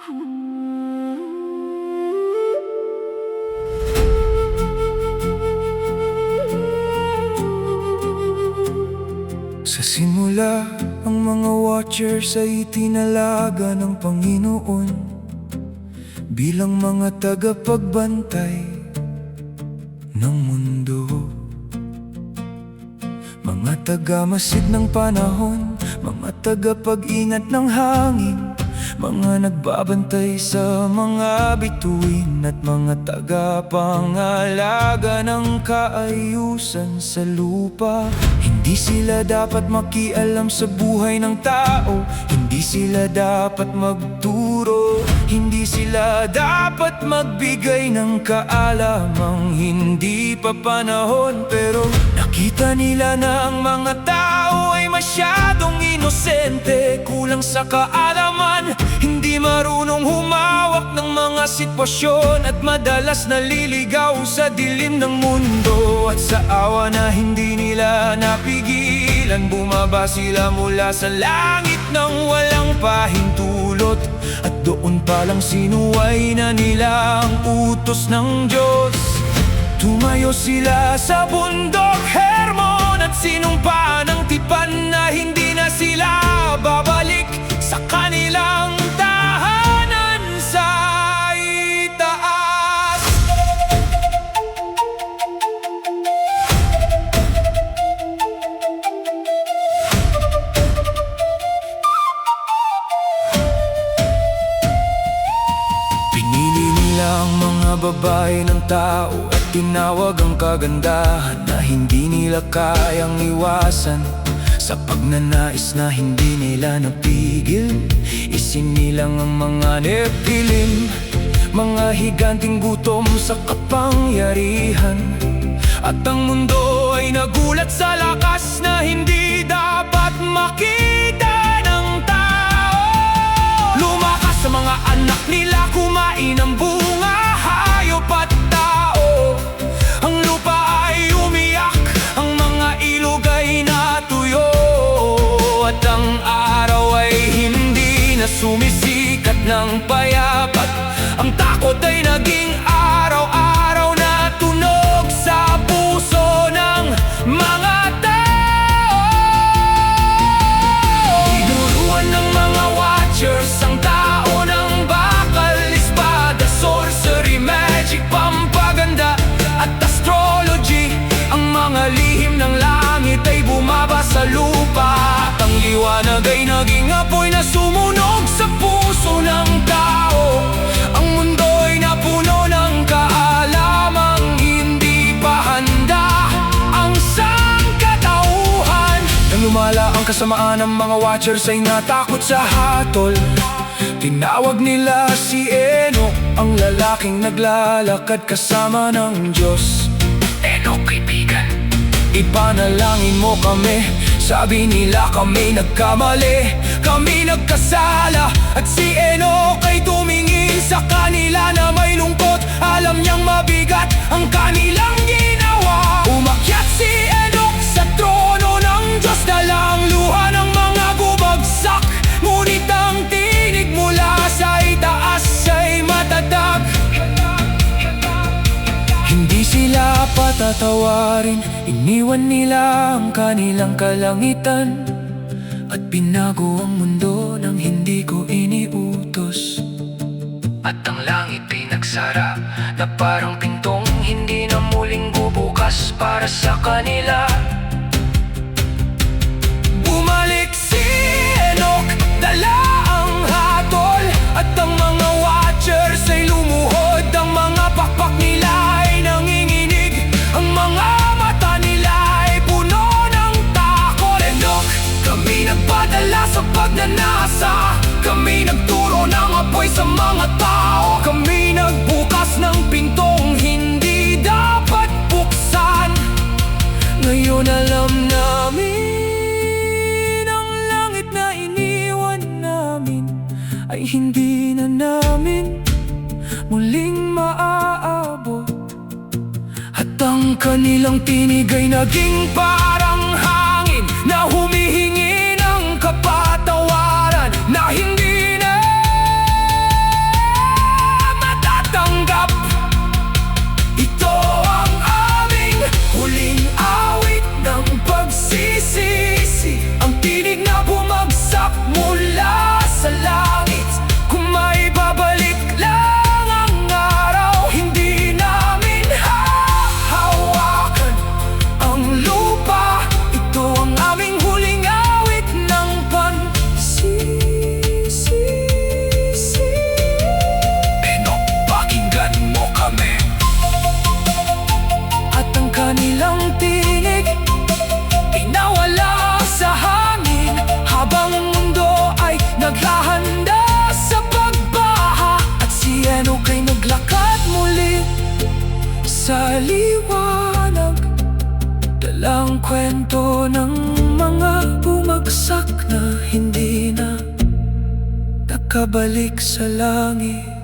Sa simula, ang mga watchers ay itinalaga ng Panginoon bilang mga tagapagbantay ng mundo. Mga tagamasid ng panahon, mga tagapag-ingat ng hangin, mga nagbabantay sa mga bituin at mga tagapangalaga ng kaayusan sa lupa. Hindi sila dapat makialam sa buhay ng tao, hindi sila dapat magturo, hindi sila dapat magbigay ng kaalamang hindi pa panahon. Pero nakita nila na ang mga tao ay masyadong inosente, kulang sa kaalaman, hindi marunong humawak ng mga sitwasyon, at madalas naliligaw sa dilim ng mundo. At sa awa na hindi nila napigilan, bumaba sila mula sa langit ng walang pahintulot. At doon palang sinuway na nila ang utos ng Diyos. Tumayo sila sa bundok Hermon at sinumpa ng tipan na hindi na sila babalik sa kanilang tahanan sa itaas. Pinili nila ang mga babae ng tao at tinawag ang kagandahan na hindi nila kayang iwasan. Sa pagnanais na hindi nila napigil, isinilang ang mga Nephilim, mga higanting gutom sa kapangyarihan. At ang mundo ay nagulat sa lakas na hindi dapat makita ng tao. Lumakas sa mga anak nila, kumain ng bunga, hayop at tao. Ang lupa ay umiyak, ang mga ilog ay natuyo, at ang araw ay hindi na sumisikat ng payapat. Ang takot ay naging araw-araw na tunog sa puso ng mga tao. Tinuruan ng mga watchers ang tao ng bakal, espada, sorcery, magic, pampaganda at astrology. Ang mga lihim ng langit ay bumaba sa lupa, at ang liwanag ay naging apoy na sumunog sa puso ng tao. Ang mundo ay napuno ng kaalamang hindi pa handa ang sangkatauhan. Nang lumala ang kasamaan ng mga watchers ay natakot sa hatol. Tinawag nila si Enoch, ang lalaking naglalakad kasama ng Diyos. Enoch, kaibigan, ipanalangin mo kami. Sabi nila kami nagkamali, kami nagkasala. At si Enoch ay tumingin sa kanila na may lungkot. Alam niyang mabigat ang kanilang ginawa. Umakyat si Enoch sa trono ng Diyos, dala ang luha ng mga bumagsak. Ngunit ang tinig mula sa itaas ay matatag. Hindi sila patatawarin, iniwan nila ang kanilang kalangitan, at binago ang mundo nang hindi ko iniutos. At ang langit ay nagsara na parang pintong hindi na muling bubukas para sa kanila. Bumalik si Enoch, dala ang hatol, at ang mga watchers ay lumuhod. Ang mga pakpak nila ay nanginginig, ang mga mata nila ay puno ng takot. Enoch, kami nagpadala sa pagnanasa, kami nagturo ng apoy sa mga tao, kami nagbukas ng pintong hindi dapat buksan. Ngayon alam namin, ang langit na iniwan namin ay hindi na namin muling maaabot. At ang kanilang tinig ay naging parang hangin na humihingi ng kapatawaran, na hindi na wasak na hindi na nakabalik sa langit.